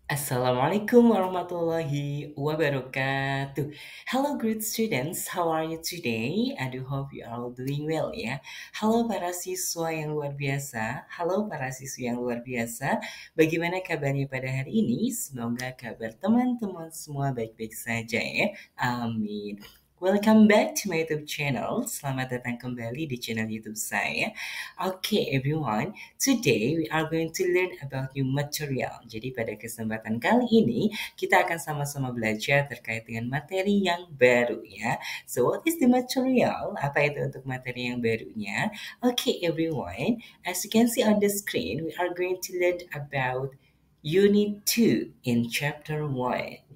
Assalamualaikum warahmatullahi wabarakatuh. Hello great students, how are you today? I do hope you are all doing well ya. Halo para siswa yang luar biasa, halo para siswi yang luar biasa. Bagaimana kabarnya pada hari ini? Semoga kabar teman-teman semua baik-baik saja ya. Amin. Welcome back to my YouTube channel. Selamat datang kembali di channel YouTube saya. Okay, everyone. Today we are going to learn about new material. Jadi pada kesempatan kali ini kita akan sama-sama belajar terkait dengan materi yang baru ya. So what is the material? Apa itu untuk materi yang barunya? Okay, everyone. As you can see on the screen, we are going to learn about Unit 2 in Chapter 1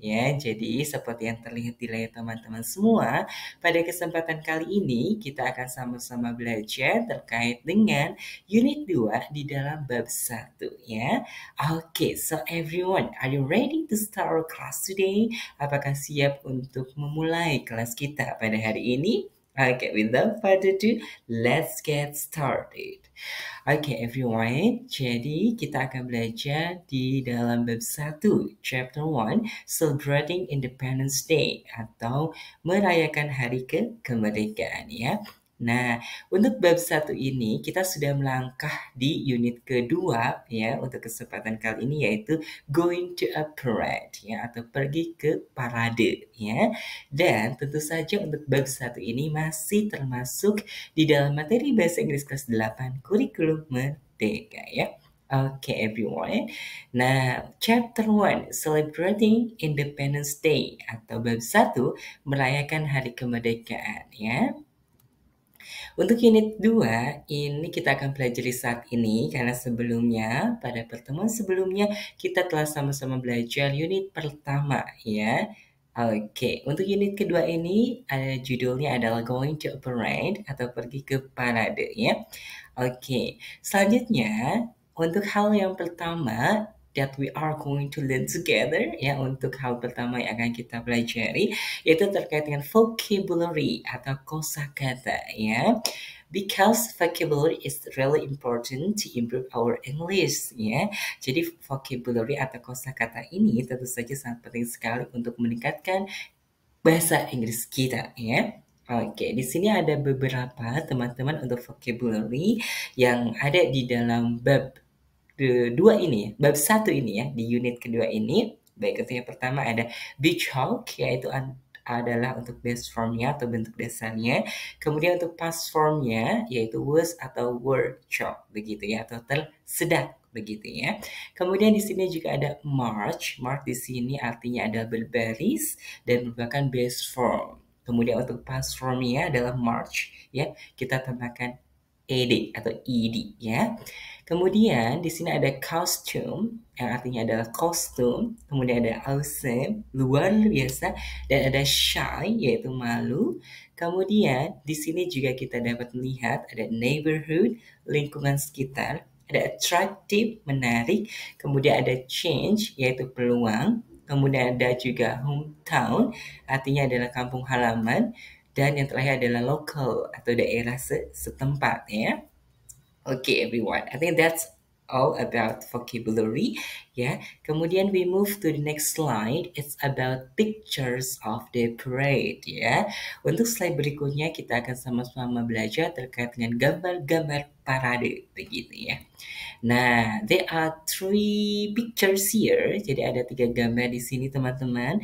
ya. Jadi seperti yang terlihat di layar teman-teman semua, pada kesempatan kali ini kita akan sama-sama belajar terkait dengan Unit 2 di dalam bab 1 ya. Okay, so everyone, are you ready to start our class today? Apakah siap untuk memulai kelas kita pada hari ini? Okay, without further ado, let's get started. Okay, everyone. Jadi kita akan belajar di dalam bab 1, chapter 1, Celebrating Independence Day atau merayakan hari kemerdekaan ya. Nah, untuk bab 1 ini kita sudah melangkah di unit kedua ya untuk kesempatan kali ini yaitu going to a parade ya atau pergi ke parade ya. Dan tentu saja untuk bab 1 ini masih termasuk di dalam materi bahasa Inggris kelas 8 kurikulum merdeka ya. Okay, everyone. Nah, chapter 1, Celebrating Independence Day atau bab 1, merayakan hari kemerdekaan ya. Untuk unit 2, ini kita akan pelajari saat ini karena sebelumnya, pada pertemuan sebelumnya, kita telah sama-sama belajar unit pertama ya. Oke, untuk unit kedua ini judulnya adalah Going to a Parade atau pergi ke parade ya. Oke, selanjutnya untuk hal yang pertama that we are going to learn together ya, untuk hal pertama yang akan kita pelajari yaitu terkait dengan vocabulary atau kosakata ya. Because vocabulary is really important to improve our English ya. Jadi vocabulary atau kosakata ini tentu saja sangat penting sekali untuk meningkatkan bahasa Inggris kita ya. Oke, di sini ada beberapa teman-teman untuk vocabulary yang ada di dalam bab kedua ini ya, bab 1 ini ya, di unit kedua ini. Baik, itu yang pertama ada beach hog, yaitu adalah untuk base formnya atau bentuk dasarnya. Kemudian untuk past formnya yaitu was atau were chok begitu ya, atau tersedak begitu ya. Kemudian di sini juga ada march. March di sini artinya adalah berbaris dan merupakan base form. Kemudian untuk past formnya adalah march ya, kita tambahkan ed atau ed ya. Kemudian di sini ada costume yang artinya adalah kostum, kemudian ada awesome, luar biasa, dan ada shy yaitu malu. Kemudian di sini juga kita dapat melihat ada neighborhood, lingkungan sekitar, ada attractive, menarik, kemudian ada change yaitu peluang, kemudian ada juga hometown artinya adalah kampung halaman, dan yang terakhir adalah local atau daerah setempat ya. Okay, everyone. I think that's all about vocabulary. Ya. Kemudian we move to the next slide. It's about pictures of the parade. Ya. Untuk slide berikutnya kita akan sama-sama belajar terkait dengan gambar-gambar parade begitu ya. Nah, there are three pictures here. Jadi ada 3 gambar di sini teman-teman.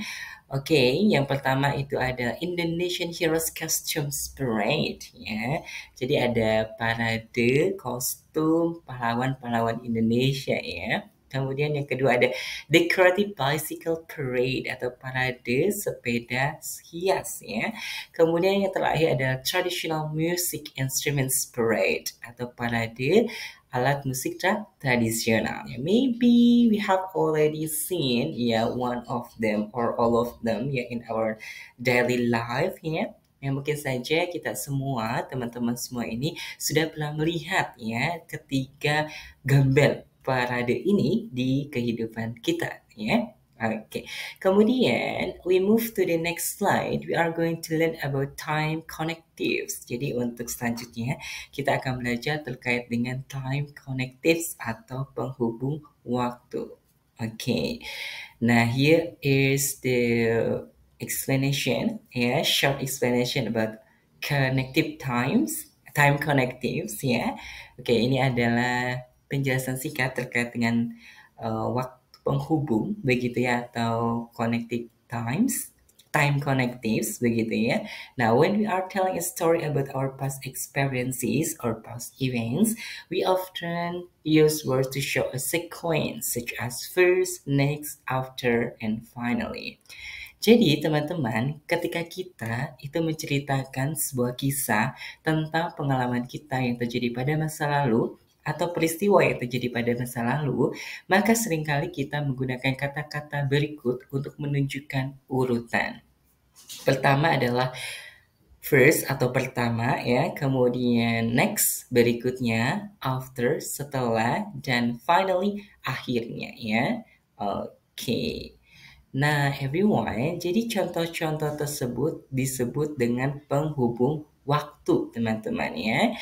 Oke, yang pertama itu ada Indonesian Heroes Costumes Parade ya. Jadi ada parade kostum pahlawan-pahlawan Indonesia ya. Kemudian yang kedua ada Decorative Bicycle Parade atau parade sepeda hias ya. Kemudian yang terakhir adalah Traditional Music Instruments Parade atau parade alat musik tradisional. Yeah, maybe we have already seen one of them or all of them in our daily life ya. Yang mungkin saja kita semua, teman-teman semua ini sudah pernah melihat ya ketiga gambar parade ini di kehidupan kita ya. Oke, kemudian we move to the next slide. We are going to learn about time connectives. Jadi untuk selanjutnya kita akan belajar terkait dengan time connectives atau penghubung waktu. Okay. Now here is the explanation, yeah, short explanation about connective times, time connectives, ya. Oke, ini adalah penjelasan singkat terkait dengan waktu penghubung, begitu ya, atau connective times, time connectives, begitu ya. Now, when we are telling a story about our past experiences or past events, we often use words to show a sequence, such as first, next, after, and finally. Jadi, teman-teman, ketika kita itu menceritakan sebuah kisah tentang pengalaman kita yang terjadi pada masa lalu, atau peristiwa yang terjadi pada masa lalu, maka seringkali kita menggunakan kata-kata berikut untuk menunjukkan urutan. Pertama adalah first atau pertama ya, kemudian next berikutnya, after setelah, dan finally akhirnya ya. Oke. Nah, everyone, jadi contoh-contoh tersebut disebut dengan penghubung waktu, teman-teman ya.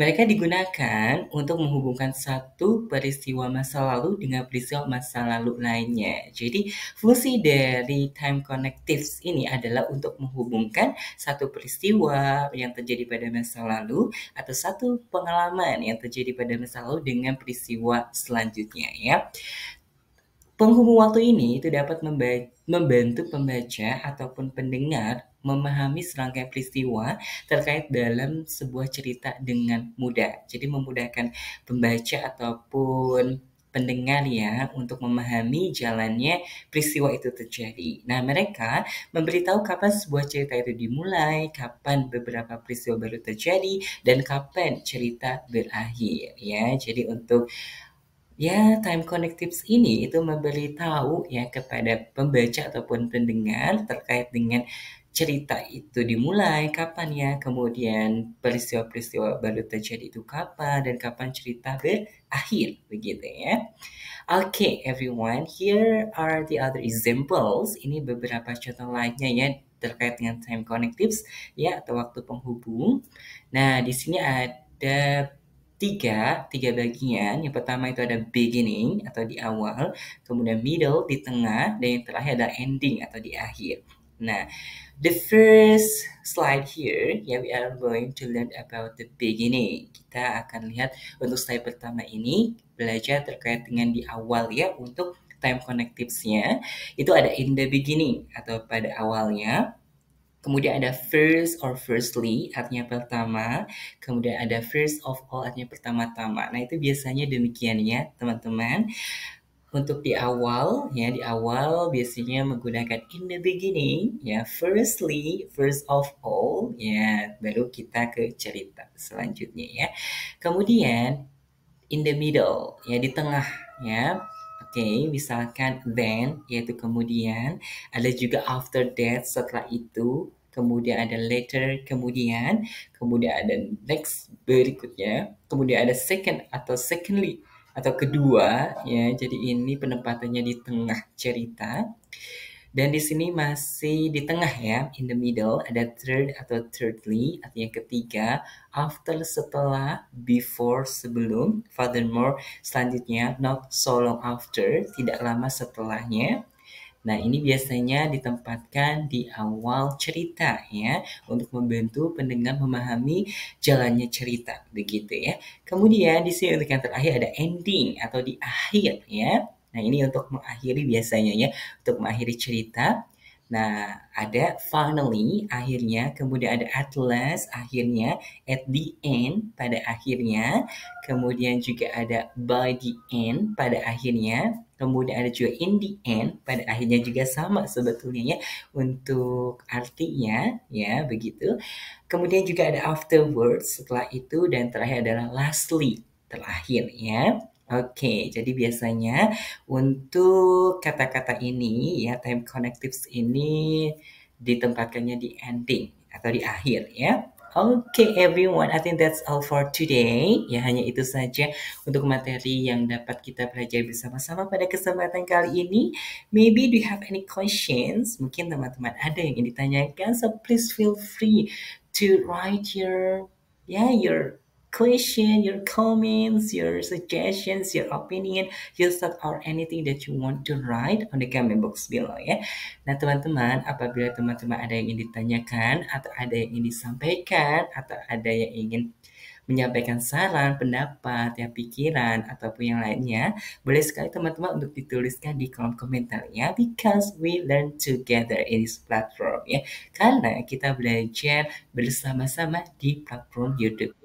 Mereka digunakan untuk menghubungkan satu peristiwa masa lalu dengan peristiwa masa lalu lainnya. Jadi, fungsi dari time connectives ini adalah untuk menghubungkan satu peristiwa yang terjadi pada masa lalu atau satu pengalaman yang terjadi pada masa lalu dengan peristiwa selanjutnya ya. Penghubung waktu ini itu dapat membantu pembaca ataupun pendengar memahami serangkaian peristiwa terkait dalam sebuah cerita dengan mudah. Jadi memudahkan pembaca ataupun pendengar ya untuk memahami jalannya peristiwa itu terjadi. Nah, mereka memberitahu kapan sebuah cerita itu dimulai, kapan beberapa peristiwa baru terjadi, dan kapan cerita berakhir ya. Jadi untuk ya, time connectives ini itu memberitahu ya kepada pembaca ataupun pendengar terkait dengan cerita itu dimulai kapan ya, kemudian peristiwa-peristiwa baru terjadi itu kapan, dan kapan cerita berakhir, begitu ya. Okay, everyone, here are the other examples. Ini beberapa contoh lainnya ya terkait dengan time connectives ya atau waktu penghubung. Nah, di sini ada tiga bagian. Yang pertama itu ada beginning atau di awal, kemudian middle di tengah, dan yang terakhir ada ending atau di akhir. Nah, the first slide here, ya, we are going to learn about the beginning. Kita akan lihat untuk slide pertama ini belajar terkait dengan di awal ya. Untuk time connectives-nya itu ada in the beginning atau pada awalnya. Kemudian ada first or firstly, artinya pertama. Kemudian ada first of all, artinya pertama-tama. Nah, itu biasanya demikian ya, teman-teman. Untuk di awal, ya, di awal biasanya menggunakan in the beginning, ya, firstly, first of all, ya, baru kita ke cerita selanjutnya ya. Kemudian in the middle, ya, di tengah, ya. Oke, misalkan then, yaitu kemudian, ada juga after that, setelah itu, kemudian ada later, kemudian ada next berikutnya, kemudian ada second atau secondly, atau kedua, ya. Jadi ini penempatannya di tengah cerita. Dan di sini masih di tengah ya, in the middle, ada third atau thirdly, artinya ketiga, after setelah, before sebelum, furthermore selanjutnya, not so long after, tidak lama setelahnya. Nah, ini biasanya ditempatkan di awal cerita ya, untuk membantu pendengar memahami jalannya cerita, begitu ya. Kemudian di sini untuk yang terakhir ada ending atau di akhir ya. Nah, ini untuk mengakhiri biasanya ya, untuk mengakhiri cerita. Nah, ada finally, akhirnya, kemudian ada at last, akhirnya, at the end, pada akhirnya, kemudian juga ada by the end, pada akhirnya, kemudian ada juga in the end, pada akhirnya juga sama sebetulnya ya, untuk artinya, ya, begitu. Kemudian juga ada afterwards, setelah itu, dan terakhir adalah lastly, terakhir ya. Oke, jadi biasanya untuk kata-kata ini ya, time connectives ini ditempatkannya di ending atau di akhir ya. Oke, everyone, I think that's all for today. Ya, hanya itu saja untuk materi yang dapat kita pelajari bersama-sama pada kesempatan kali ini. Maybe do you have any questions? Mungkin teman-teman ada yang ingin ditanyakan, so please feel free to write your question, your comments, your suggestions, your opinion, your thought, or anything that you want to write on the comment box below ya. Nah teman-teman, apabila teman-teman ada yang ingin ditanyakan, atau ada yang ingin disampaikan, atau ada yang ingin menyampaikan saran, pendapat, ya pikiran, ataupun yang lainnya, boleh sekali teman-teman untuk dituliskan di kolom komentar ya, because we learn together in this platform ya. Karena kita belajar bersama-sama di platform YouTube.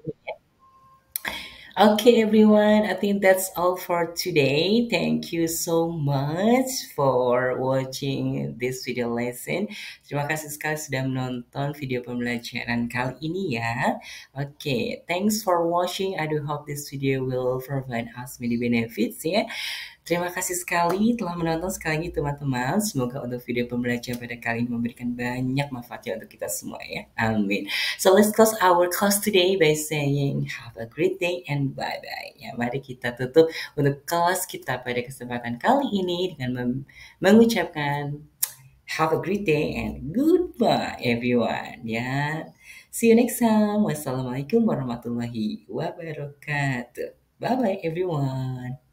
Okay, everyone, I think that's all for today. Thank you so much for watching this video lesson. Terima kasih sekali sudah menonton video pembelajaran kali ini ya. Okay, thanks for watching. I do hope this video will provide us many benefits ya. Terima kasih sekali telah menonton sekali lagi teman-teman. Semoga untuk video pembelajaran pada kali ini memberikan banyak manfaatnya untuk kita semua ya. Amin. So let's close our class today by saying have a great day and bye-bye. Ya, mari kita tutup untuk kelas kita pada kesempatan kali ini dengan mengucapkan have a great day and goodbye everyone ya. See you next time. Wassalamualaikum warahmatullahi wabarakatuh. Bye bye everyone.